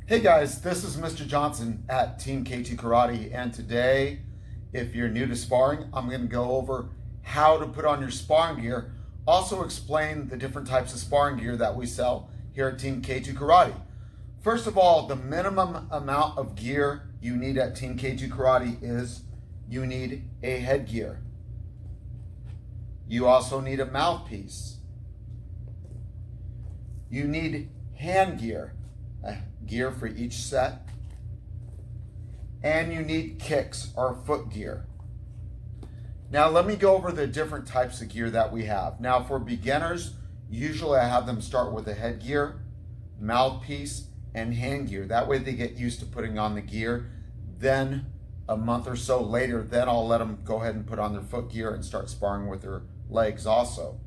Hey guys, this is Mr. Johnson at Team K2 Karate, and today, if you're new to sparring, I'm going to go over how to put on your sparring gear, also explain the different types of sparring gear that we sell here at Team K2 Karate. First of all, the minimum amount of gear you need at Team K2 Karate is you need a headgear. You also need a mouthpiece. You need hand gear. Gear for each set, and you need kicks or foot gear. Now let me go over the different types of gear that we have. Now for beginners, usually I have them start with a headgear, mouthpiece, and hand gear. That way they get used to putting on the gear. Then a month or so later, then I'll let them go ahead and put on their foot gear and start sparring with their legs also.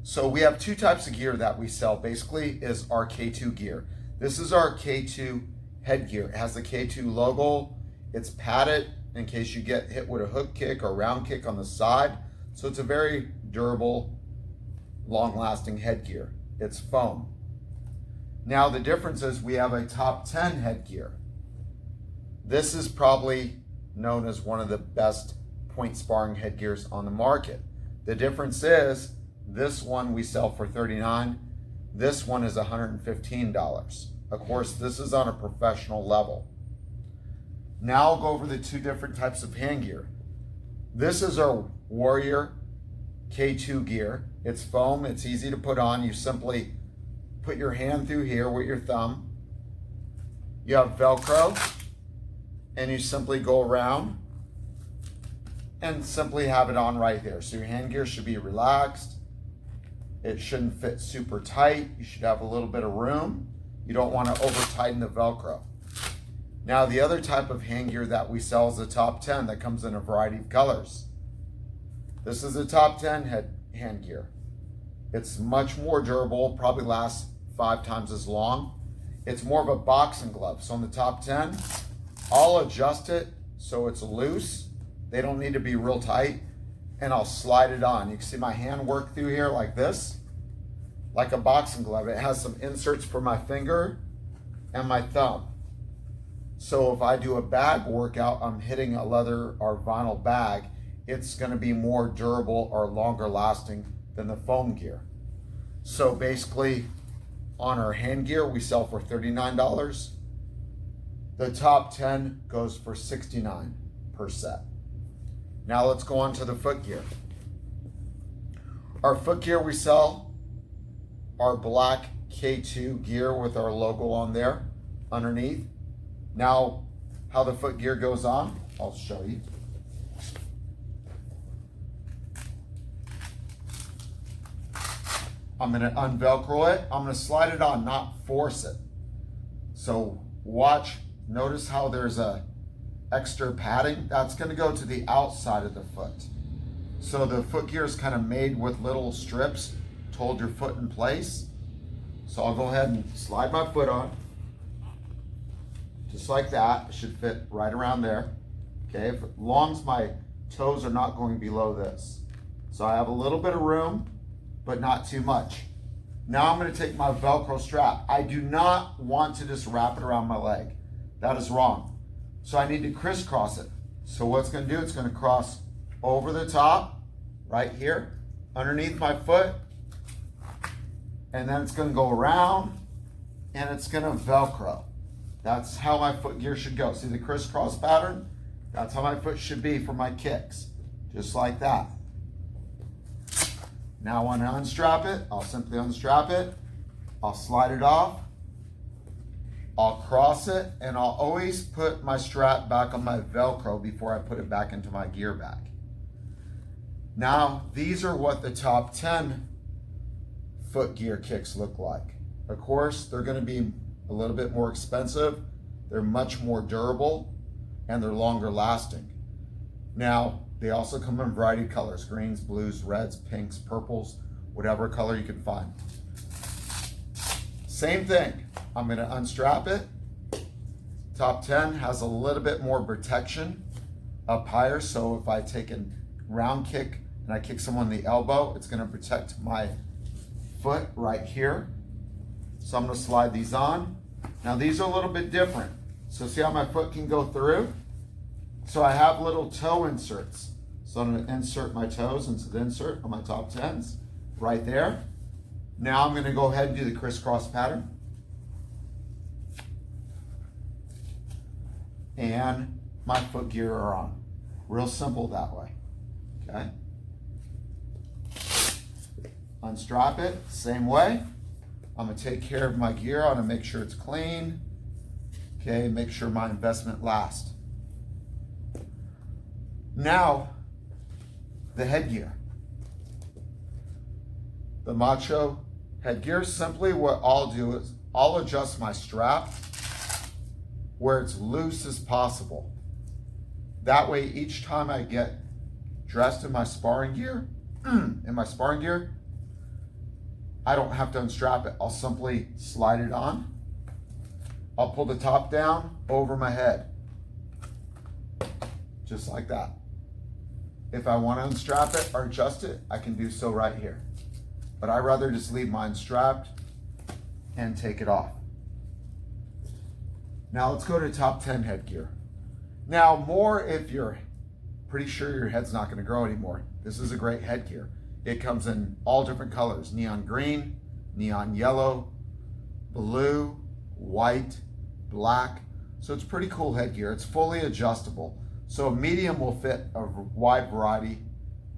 So we have two types of gear that we sell. Basically is our K2 gear. This is our K2 headgear. It has the K2 logo. It's padded in case you get hit with a hook kick or round kick on the side. So it's a very durable, long-lasting headgear. It's foam. Now the difference is we have a top 10 headgear. This is probably known as one of the best point sparring headgears on the market. The difference is this one we sell for $39. This one is $115. Of course, this is on a professional level. Now I'll go over the two different types of hand gear. This is our Warrior K2 gear. It's foam, it's easy to put on. You simply put your hand through here with your thumb. You have Velcro, and you simply go around and simply have it on right there. So your hand gear should be relaxed. It shouldn't fit super tight. You should have a little bit of room. You don't want to over tighten the Velcro. Now the other type of hand gear that we sell is the top 10 that comes in a variety of colors. This is the top 10 hand gear. It's much more durable, probably lasts 5 times as long. It's more of a boxing glove. So on the top 10, I'll adjust it so it's loose. They don't need to be real tight. And I'll slide it on. You can see my hand work through here like this, like a boxing glove. It has some inserts for my finger and my thumb. So if I do a bag workout, I'm hitting a leather or vinyl bag, it's going to be more durable or longer lasting than the foam gear. So basically on our hand gear, we sell for $39. The top 10 goes for $69 per set. Now let's go on to the foot gear. Our foot gear we sell our black K2 gear with our logo on there underneath. Now how the foot gear goes on, I'll show you. I'm going to unvelcro it. I'm going to slide it on, not force it. So watch, notice how there's a extra padding. That's going to go to the outside of the foot. So the foot gear is kind of made with little strips to hold your foot in place. So I'll go ahead and slide my foot on. Just like that. It should fit right around there. Okay, as long as my toes are not going below this. So I have a little bit of room, but not too much. Now I'm going to take my Velcro strap. I do not want to just wrap it around my leg. That is wrong. So I need to crisscross it. So what's going to do, it's going to cross over the top, right here, underneath my foot, and then it's going to go around, and it's going to Velcro. That's how my foot gear should go. See the crisscross pattern? That's how my foot should be for my kicks, just like that. Now when I unstrap it, I'll simply unstrap it, I'll slide it off, I'll cross it, and I'll always put my strap back on my Velcro before I put it back into my gear bag. Now, these are what the top 10 foot gear kicks look like. Of course, they're going to be a little bit more expensive. They're much more durable, and they're longer lasting. Now, they also come in a variety of colors: greens, blues, reds, pinks, purples, whatever color you can find. Same thing. I'm going to unstrap it. Top 10 has a little bit more protection up higher, so if I take a round kick and I kick someone in the elbow, it's going to protect my foot right here. So I'm going to slide these on. Now these are a little bit different. So see how my foot can go through? So I have little toe inserts. So I'm going to insert my toes into the insert on my top 10s right there. Now I'm going to go ahead and do the crisscross pattern. And my foot gear are on. Real simple that way. Okay. Unstrap it, same way. I'm going to take care of my gear. I want to make sure it's clean. Okay, make sure my investment lasts. Now, the headgear. The macho headgear, simply what I'll do is I'll adjust my strap where it's loose as possible. That way, each time I get dressed in my sparring gear, I don't have to unstrap it. I'll simply slide it on. I'll pull the top down over my head, just like that. If I want to unstrap it or adjust it, I can do so right here. But I'd rather just leave mine strapped and take it off. Now let's go to top 10 headgear. Now more if you're pretty sure your head's not going to grow anymore. This is a great headgear. It comes in all different colors: neon green, neon yellow, blue, white, black. So it's pretty cool headgear. It's fully adjustable. So a medium will fit a wide variety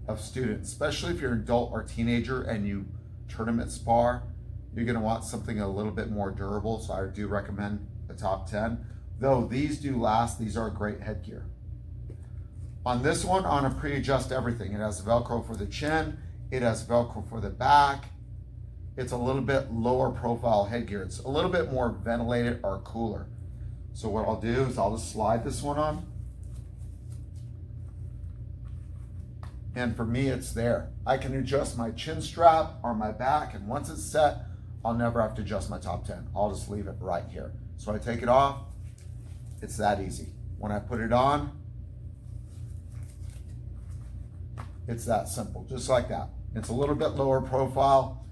of students, especially if you're an adult or teenager and you tournament spar. You're going to want something a little bit more durable. So I do recommend a top 10. Though these do last, these are great headgear. On this one, I'm going to pre-adjust everything. It has Velcro for the chin. It has Velcro for the back. It's a little bit lower profile headgear. It's a little bit more ventilated or cooler. So what I'll do is I'll just slide this one on. And for me, it's there. I can adjust my chin strap or my back, and once it's set, I'll never have to adjust my top 10. I'll just leave it right here. So I take it off. It's that easy. When I put it on, it's that simple, just like that. It's a little bit lower profile.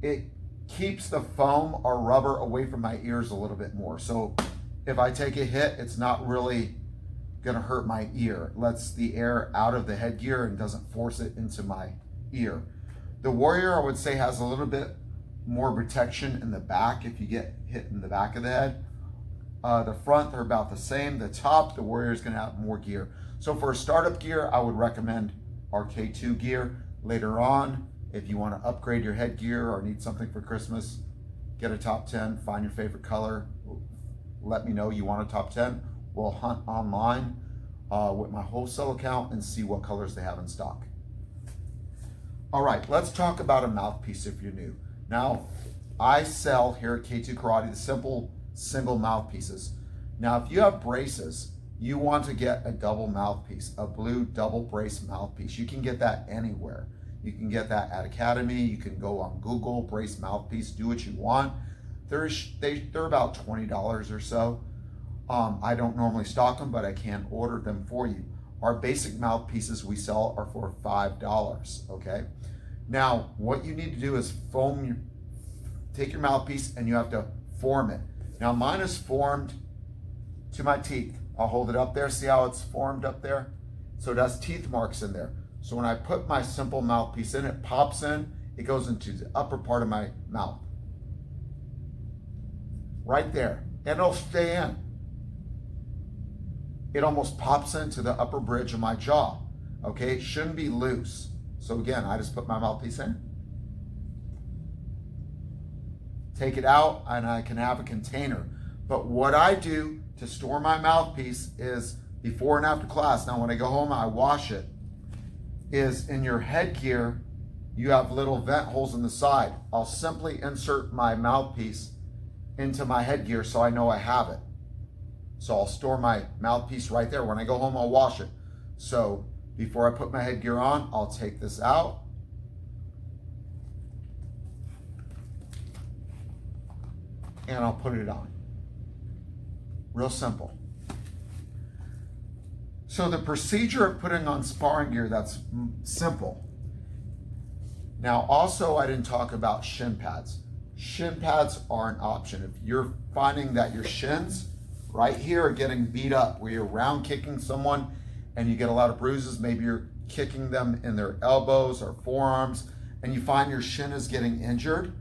It keeps the foam or rubber away from my ears a little bit more. So if I take a hit, it's not really gonna hurt my ear. It lets the air out of the headgear and doesn't force it into my ear. The Warrior, I would say, has a little bit more protection in the back if you get hit in the back of the head. The front, they're about the same. The top, the Warrior is gonna have more gear. So for a startup gear, I would recommend our K2 gear. Later on, if you want to upgrade your headgear or need something for Christmas, get a top 10, find your favorite color. Let me know you want a top 10. We'll hunt online with my wholesale account and see what colors they have in stock. All right, let's talk about a mouthpiece if you're new. Now, I sell here at K2 Karate the simple single mouthpieces. Now, if you have braces, you want to get a double mouthpiece, a blue double brace mouthpiece. You can get that anywhere. You can get that at Academy. You can go on Google, brace mouthpiece, do what you want. They're about $20 or so. I don't normally stock them, but I can order them for you. Our basic mouthpieces we sell are for $5, okay? Now, what you need to do is take your mouthpiece and you have to form it. Now, mine is formed to my teeth. I'll hold it up there. See how it's formed up there? So it has teeth marks in there. So when I put my simple mouthpiece in, it pops in. It goes into the upper part of my mouth. Right there. And it'll stay in. It almost pops into the upper bridge of my jaw. Okay? It shouldn't be loose. So again, I just put my mouthpiece in. Take it out, and I can have a container. But what I do to store my mouthpiece is before and after class. Now, when I go home, I wash it. Is in your headgear, you have little vent holes in the side. I'll simply insert my mouthpiece into my headgear so I know I have it. So I'll store my mouthpiece right there. When I go home, I'll wash it. So before I put my headgear on, I'll take this out. And I'll put it on. Real simple. So the procedure of putting on sparring gear, that's simple. Now also, I didn't talk about shin pads. shin pads are an option. If you're finding that your shins right here are getting beat up, where you're round kicking someone and you get a lot of bruises, maybe you're kicking them in their elbows or forearms, and you find your shin is getting injured,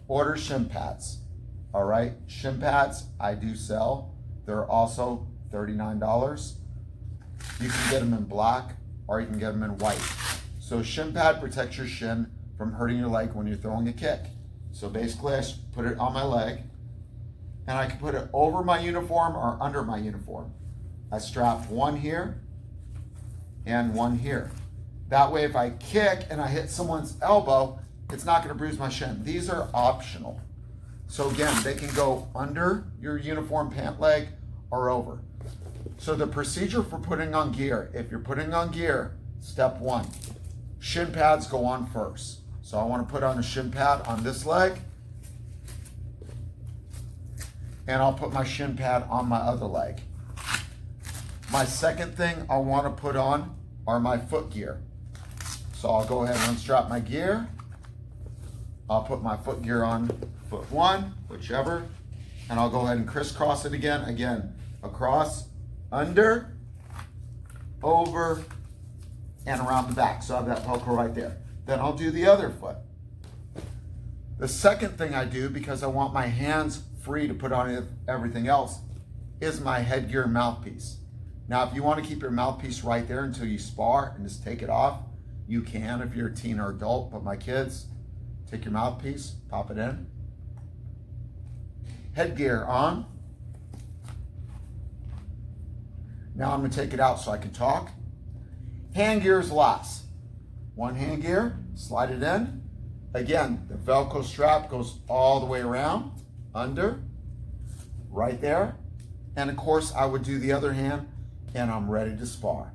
order shin pads. All right, shin pads I do sell. They're also $39. You can get them in black or you can get them in white. So shin pad protects your shin from hurting your leg when you're throwing a kick. So basically I put it on my leg and I can put it over my uniform or under my uniform. I strap one here and one here. That way if I kick and I hit someone's elbow, it's not going to bruise my shin. These are optional. So again, they can go under your uniform pant leg or over. So the procedure for putting on gear, if you're putting on gear, step one, shin pads go on first. So I want to put on a shin pad on this leg, and I'll put my shin pad on my other leg. My second thing I want to put on are my foot gear. So I'll go ahead and unstrap my gear. I'll put my foot gear on foot one, whichever, and I'll go ahead and crisscross it again. Again, across, under, over, and around the back. So I have that Velcro right there. Then I'll do the other foot. The second thing I do, because I want my hands free to put on everything else, is my headgear and mouthpiece. Now, if you want to keep your mouthpiece right there until you spar and just take it off, you can if you're a teen or adult, but my kids, take your mouthpiece, pop it in. Headgear on. Now I'm going to take it out so I can talk. Hand gear's last. One hand gear, slide it in. Again, the Velcro strap goes all the way around, under, right there. And of course, I would do the other hand, and I'm ready to spar.